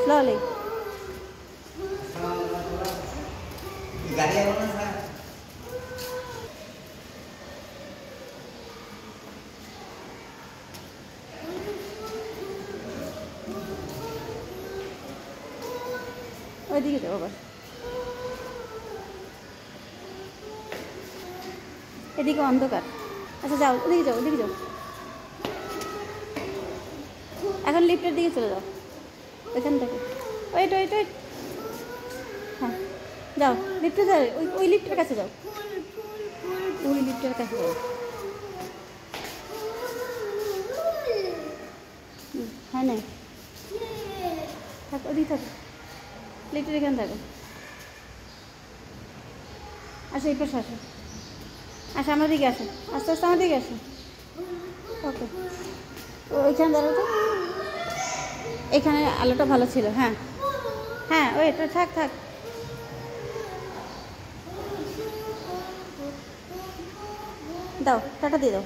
Slowly. ওইদিকে যাও আবার, এদিকে অন্ধকার। আচ্ছা যাও, ওদিকে যাও, ওদিকে যাও। এখন লিফটের দিকে চলে যাও, এখান থেকে। ওয়েট ওয়েট ওয়েট, হ্যাঁ যাও লিফটে যাও, ওই ওই লিফটের কাছে যাও, ওই লিফটের কাছে যাও। হ্যাঁ নাই থাক, ওদিকে থাকো, লিফটের এখানে থাকো। আসো এই পাশে আসো, আসো আমার দিকে আসো, আস্তে আস্তে আমার দিকে আসো। ওকে, ওইখানে দাঁড়াও তো, এখানে আলোটা ভালো ছিল। হ্যাঁ হ্যাঁ, ওই তো থাক থাক। দাও, টাটা দিয়ে দাও।